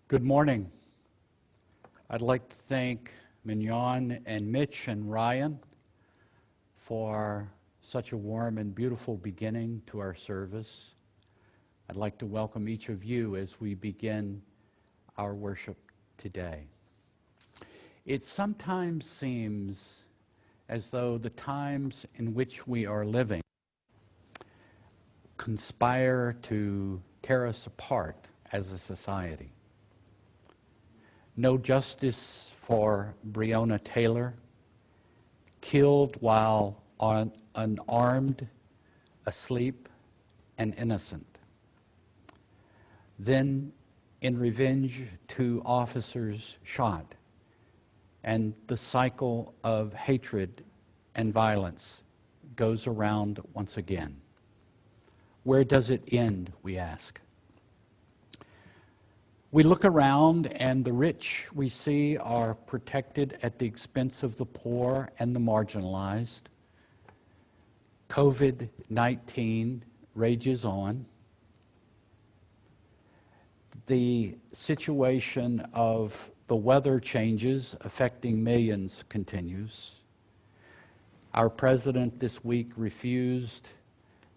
Good morning. I'd like to thank Mignon and Mitch and Ryan for such a warm and beautiful beginning to our service. I'd like to welcome each of you as we begin our worship today. It sometimes seems as though the times in which we are living conspire to tear us apart as a society. No justice for Breonna Taylor, killed while unarmed, asleep, and innocent. Then, in revenge, 2 officers shot, and the cycle of hatred and violence goes around once again. Where does it end, we ask? We look around, and the rich we see are protected at the expense of the poor and the marginalized. COVID-19 rages on. The situation of the weather changes affecting millions continues. Our president this week refused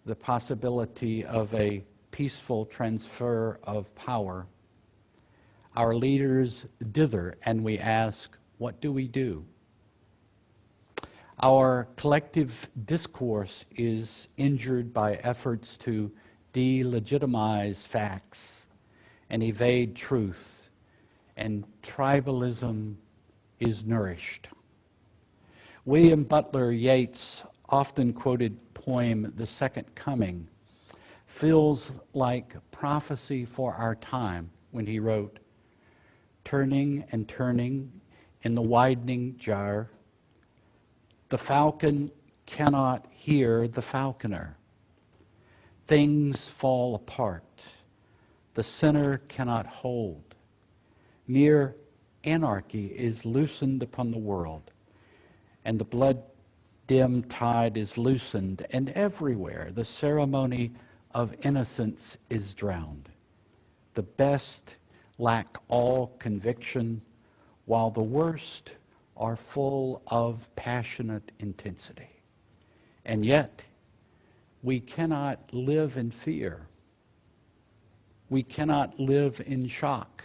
the possibility of a peaceful transfer of power. Our leaders dither, and we ask, what do we do? Our collective discourse is injured by efforts to delegitimize facts and evade truth, and tribalism is nourished. William Butler Yates' often quoted poem, The Second Coming, feels like prophecy for our time when he wrote, "Turning and turning in the widening jar, the falcon cannot hear the falconer. Things fall apart. The center cannot hold. Mere anarchy is loosened upon the world, and the blood-dimmed tide is loosened, and everywhere the ceremony of innocence is drowned. The best lack all conviction, while the worst are full of passionate intensity. And yet, we cannot live in fear. We cannot live in shock.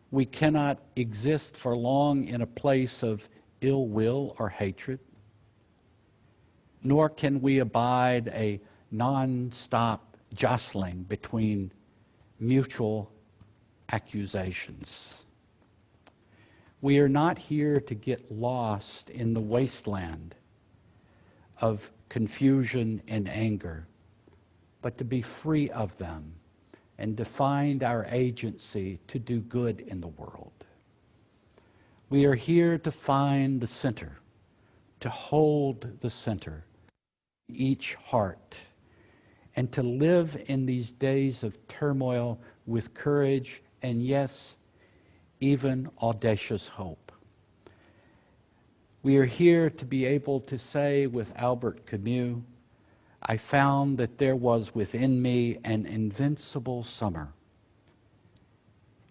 We cannot exist for long in a place of ill will or hatred, nor can we abide a non-stop jostling between mutual accusations. We are not here to get lost in the wasteland of confusion and anger, but to be free of them and to find our agency to do good in the world. We are here to find the center, to hold the center, each heart, and to live in these days of turmoil with courage and, yes, even audacious hope. We are here to be able to say with Albert Camus, I found that there was within me an invincible summer.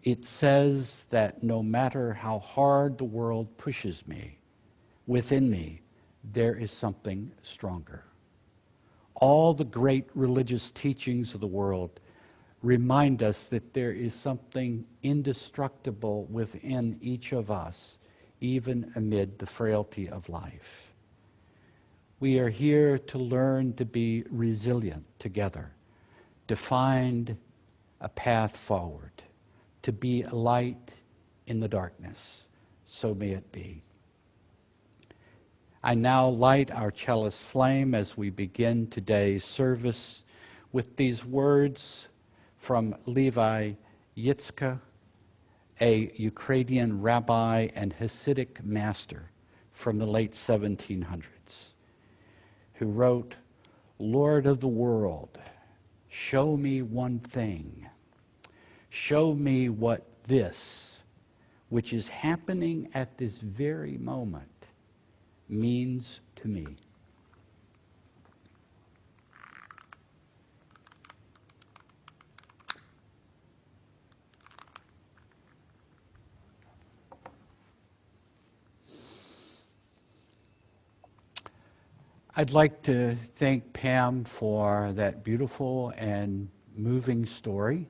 It says that no matter how hard the world pushes me, within me there is something stronger. All the great religious teachings of the world remind us that there is something indestructible within each of us, even amid the frailty of life. We are here to learn to be resilient together, to find a path forward, to be a light in the darkness. So may it be. I now light our chalice flame as we begin today's service with these words from Levi Yitzka, a Ukrainian rabbi and Hasidic master from the late 1700s, who wrote, Lord of the world, show me one thing. Show me what this, which is happening at this very moment, means to me. I'd like to thank Pam for that beautiful and moving story.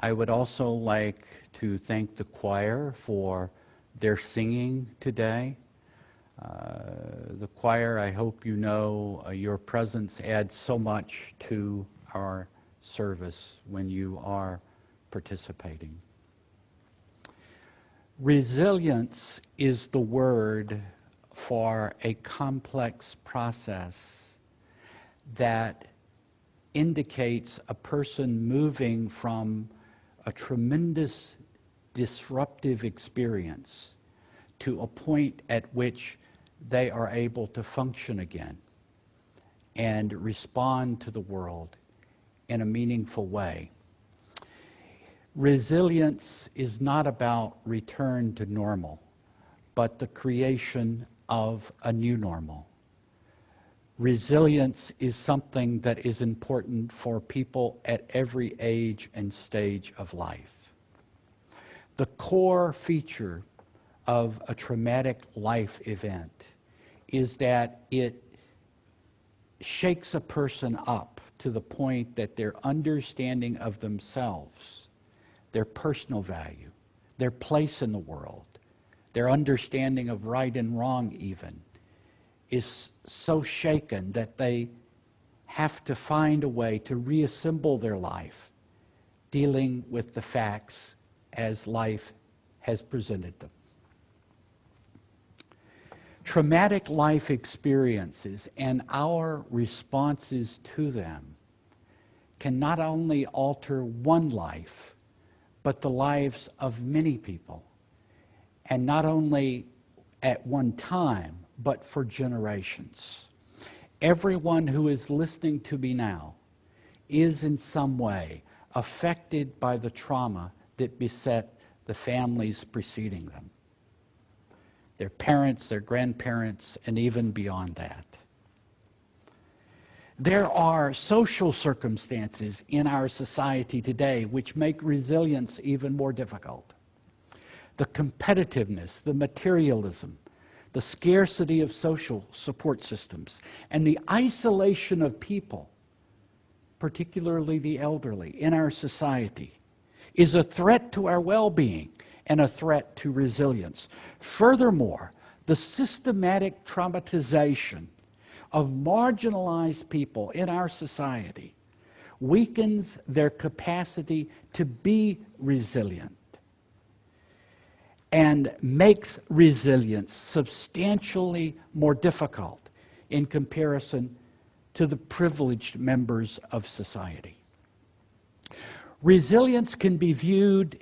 I would also like to thank the choir for their singing today. The choir, I hope you know, your presence adds so much to our service when you are participating. Resilience is the word for a complex process that indicates a person moving from a tremendous disruptive experience to a point at which they are able to function again and respond to the world in a meaningful way. Resilience is not about return to normal, but the creation of a new normal. Resilience is something that is important for people at every age and stage of life. The core feature of a traumatic life event is that it shakes a person up to the point that their understanding of themselves, their personal value, their place in the world, their understanding of right and wrong even, is so shaken that they have to find a way to reassemble their life, dealing with the facts as life has presented them. Traumatic life experiences and our responses to them can not only alter one life, but the lives of many people, and not only at one time, but for generations. Everyone who is listening to me now is in some way affected by the trauma that beset the families preceding them, their parents, their grandparents, and even beyond that. There are social circumstances in our society today which make resilience even more difficult. The competitiveness, the materialism, the scarcity of social support systems, and the isolation of people, particularly the elderly, in our society, is a threat to our well-being and a threat to resilience. Furthermore, the systematic traumatization of marginalized people in our society weakens their capacity to be resilient and makes resilience substantially more difficult in comparison to the privileged members of society. Resilience can be viewed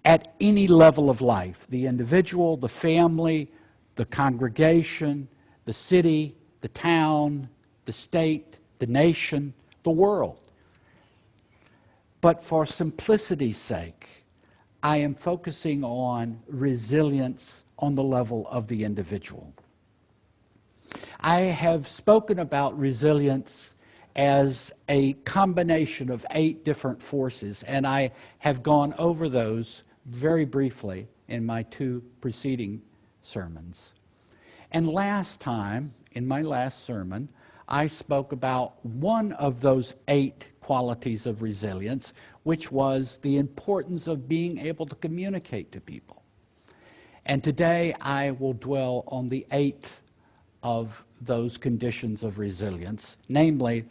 at any level of life: the individual, the family, the congregation, the city, the town, the state, the nation, the world. But for simplicity's sake, I am focusing on resilience on the level of the individual. I have spoken about resilience as a combination of 8 different forces, and I have gone over those very briefly in my 2 preceding sermons. And last time, in my last sermon, I spoke about one of those 8 qualities of resilience, which was the importance of being able to communicate to people. And today I will dwell on the 8th of those conditions of resilience, namely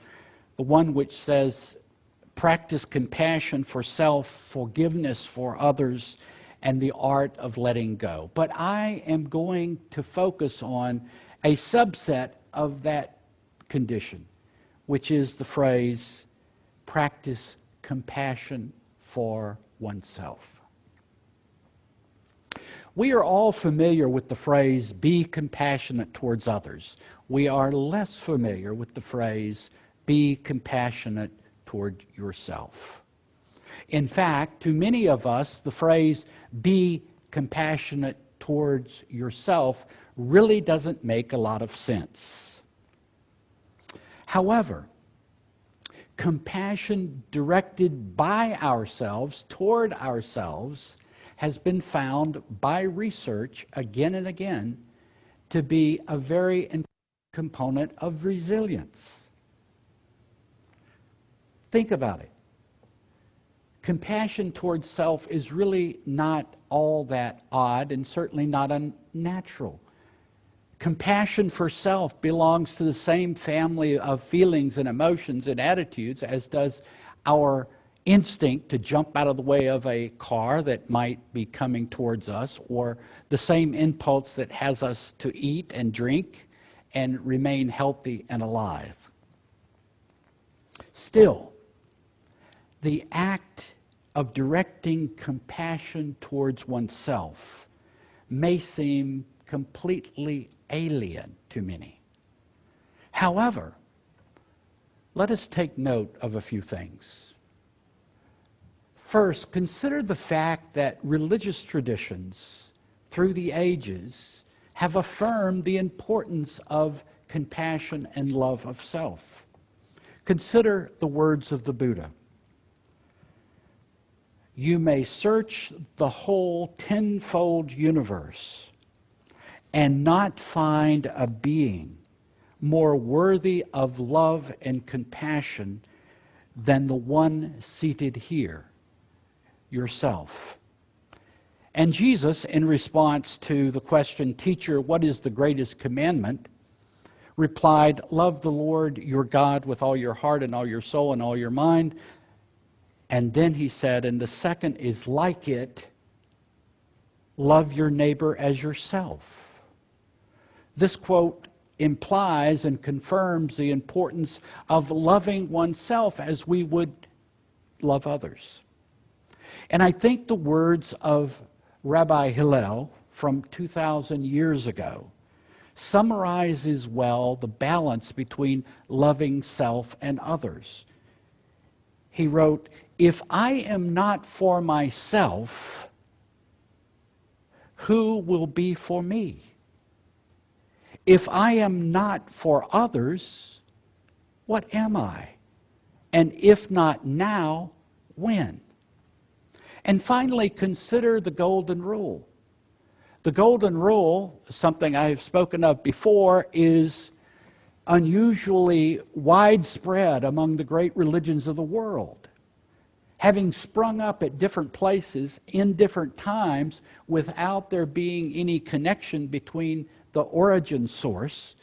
the one which says practice compassion for self, forgiveness for others, and the art of letting go. But I am going to focus on a subset of that condition, which is the phrase, practice compassion for oneself. We are all familiar with the phrase, be compassionate towards others. We are less familiar with the phrase, be compassionate toward yourself. In fact, to many of us, the phrase, be compassionate towards yourself, really doesn't make a lot of sense. However, compassion directed by ourselves toward ourselves has been found by research again and again to be a very important component of resilience. Think about it. Compassion towards self is really not all that odd and certainly not unnatural. Compassion for self belongs to the same family of feelings and emotions and attitudes as does our instinct to jump out of the way of a car that might be coming towards us, or the same impulse that has us to eat and drink and remain healthy and alive. Still, the act of directing compassion towards oneself may seem completely alien to many. However, let us take note of a few things. First, consider the fact that religious traditions through the ages have affirmed the importance of compassion and love of self. Consider the words of the Buddha. You may search the whole tenfold universe and not find a being more worthy of love and compassion than the one seated here, yourself. And Jesus, in response to the question, Teacher, what is the greatest commandment? Replied, love the Lord your God with all your heart and all your soul and all your mind. And then he said, and the second is like it, love your neighbor as yourself. This quote implies and confirms the importance of loving oneself as we would love others. And I think the words of Rabbi Hillel from 2,000 years ago summarizes well the balance between loving self and others. He wrote, if I am not for myself, who will be for me? If I am not for others, what am I? And if not now, when? And finally, consider the golden rule. The golden rule, something I have spoken of before, is unusually widespread among the great religions of the world, having sprung up at different places in different times without there being any connection between the origin source.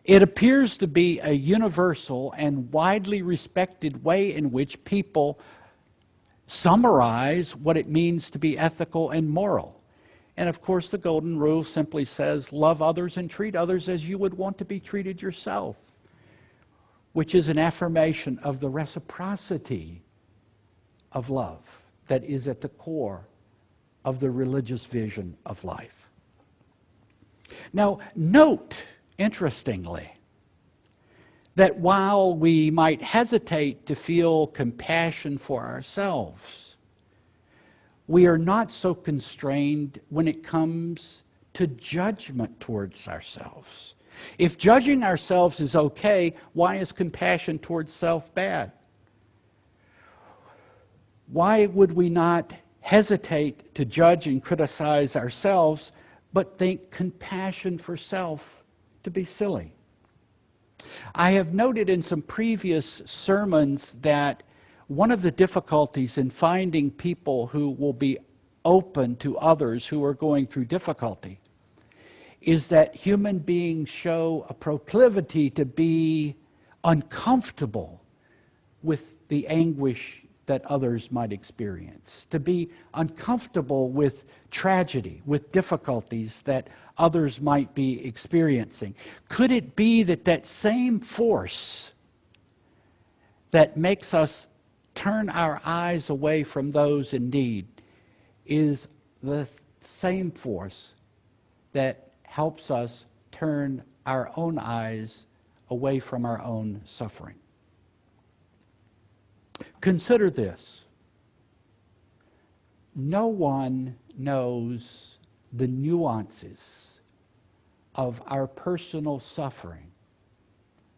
It appears to be a universal and widely respected way in which people summarize what it means to be ethical and moral. And of course, the golden rule simply says, love others and treat others as you would want to be treated yourself, which is an affirmation of the reciprocity of love that is at the core of the religious vision of life. Now, note, interestingly, that while we might hesitate to feel compassion for ourselves, we are not so constrained when it comes to judgment towards ourselves. If judging ourselves is okay, why is compassion towards self bad? Why would we not hesitate to judge and criticize ourselves, but think compassion for self to be silly? I have noted in some previous sermons that one of the difficulties in finding people who will be open to others who are going through difficulty is that human beings show a proclivity to be uncomfortable with the anguish that others might experience, to be uncomfortable with tragedy, with difficulties that others might be experiencing. Could it be that that same force that makes us turn our eyes away from those in need is the same force that helps us turn our own eyes away from our own suffering? Consider this. No one knows the nuances of our personal suffering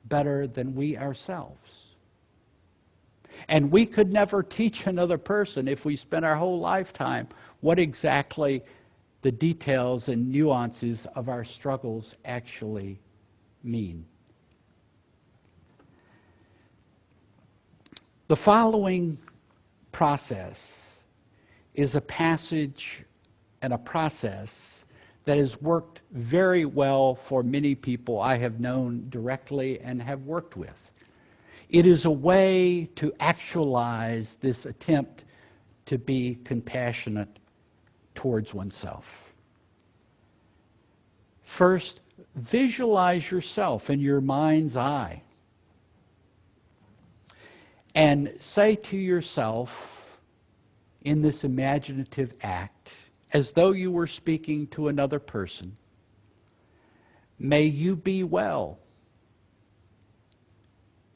better than we ourselves. And we could never teach another person, if we spent our whole lifetime, what exactly the details and nuances of our struggles actually mean? The following process is a passage and a process that has worked very well for many people I have known directly and have worked with. It is a way to actualize this attempt to be compassionate towards oneself. First, visualize yourself in your mind's eye and say to yourself in this imaginative act, as though you were speaking to another person, may you be well.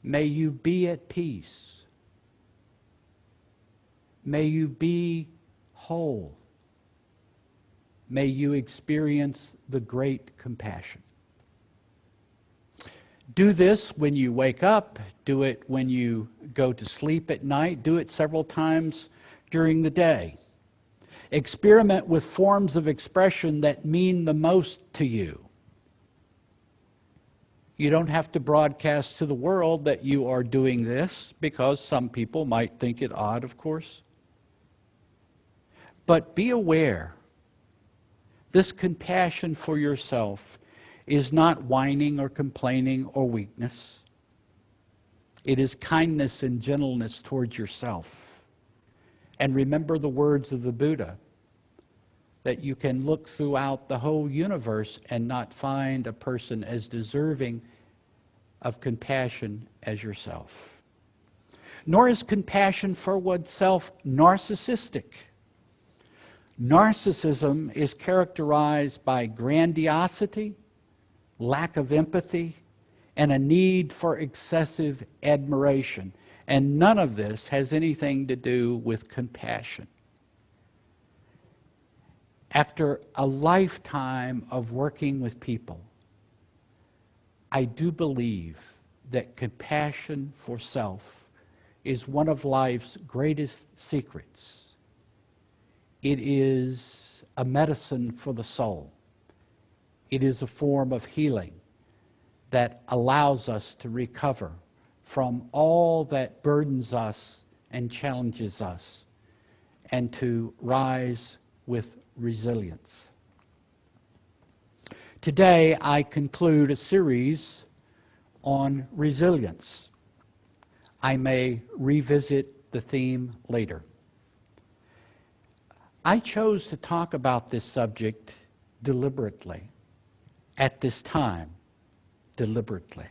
May you be at peace. May you be whole. May you experience the great compassion. Do this when you wake up. Do it when you go to sleep at night. Do it several times during the day. Experiment with forms of expression that mean the most to you. You don't have to broadcast to the world that you are doing this, because some people might think it odd, of course. But be aware, this compassion for yourself is not whining or complaining or weakness. It is kindness and gentleness towards yourself. And remember the words of the Buddha, that you can look throughout the whole universe and not find a person as deserving of compassion as yourself. Nor is compassion for oneself narcissistic. Narcissism is characterized by grandiosity, lack of empathy, and a need for excessive admiration. And none of this has anything to do with compassion. After a lifetime of working with people, I do believe that compassion for self is one of life's greatest secrets. It is a medicine for the soul. It is a form of healing that allows us to recover from all that burdens us and challenges us, and to rise with resilience. Today, I conclude a series on resilience. I may revisit the theme later. I chose to talk about this subject deliberately, at this time, deliberately,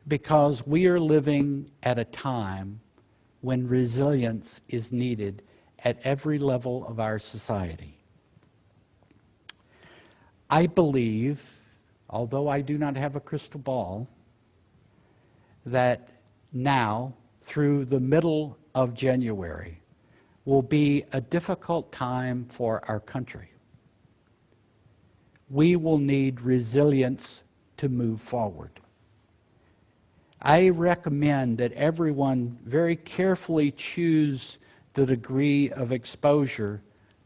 because we are living at a time when resilience is needed at every level of our society. I believe, although I do not have a crystal ball, that now, through the middle of January, will be a difficult time for our country. We will need resilience to move forward. I recommend that everyone very carefully choose the degree of exposure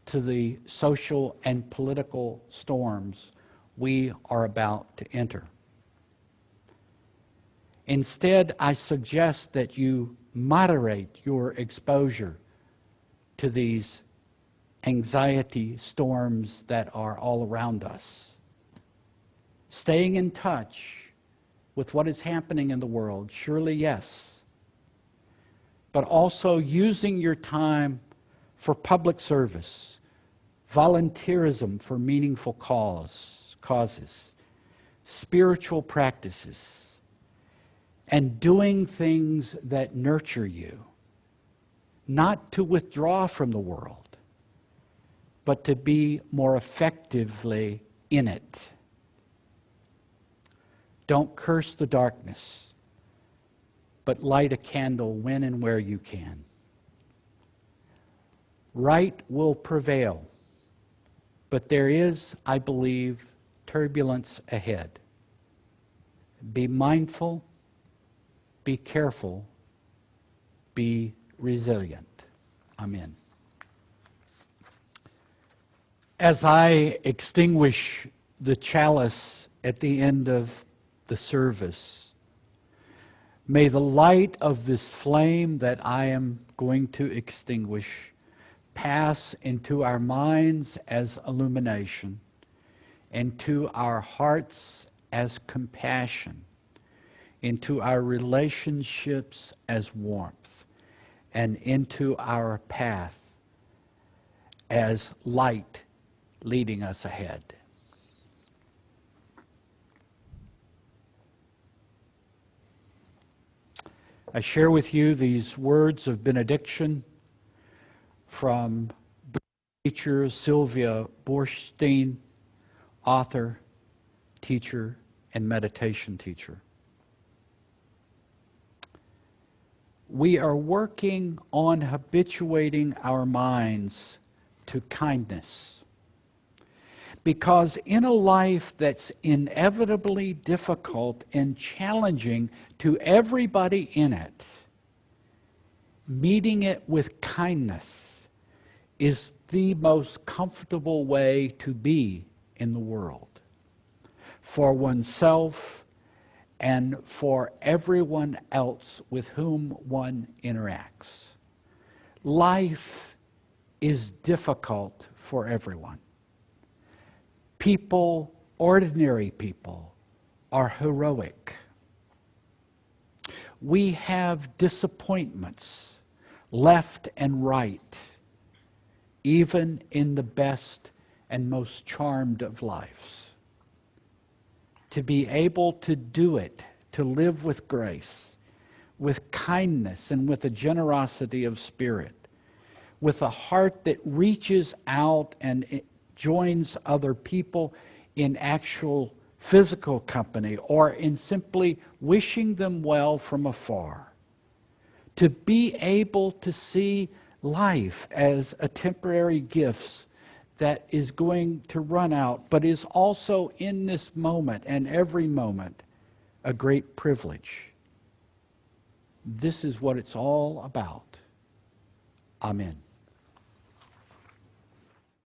to the social and political storms we are about to enter. Instead, I suggest that you moderate your exposure to these anxiety storms that are all around us. Staying in touch with what is happening in the world, surely yes, but also using your time for public service, volunteerism for meaningful causes, spiritual practices, and doing things that nurture you, not to withdraw from the world, but to be more effectively in it. Don't curse the darkness, but light a candle when and where you can. Right will prevail, but there is, I believe, turbulence ahead. Be mindful, be careful, be resilient. Amen. As I extinguish the chalice at the end of the service, may the light of this flame that I am going to extinguish pass into our minds as illumination, into our hearts as compassion, into our relationships as warmth, and into our path as light leading us ahead. I share with you these words of benediction from teacher Sylvia Borstein, author, teacher, and meditation teacher. We are working on habituating our minds to kindness, because in a life that's inevitably difficult and challenging to everybody in it, meeting it with kindness is the most comfortable way to be in the world, for oneself and for everyone else with whom one interacts. Life is difficult for everyone. People, ordinary people, are heroic. We have disappointments left and right, even in the best and most charmed of lives. To be able to do it, to live with grace, with kindness, and with a generosity of spirit, with a heart that reaches out and joins other people in actual physical company or in simply wishing them well from afar. To be able to see life as a temporary gift that is going to run out, but is also in this moment and every moment a great privilege. This is what it's all about. Amen.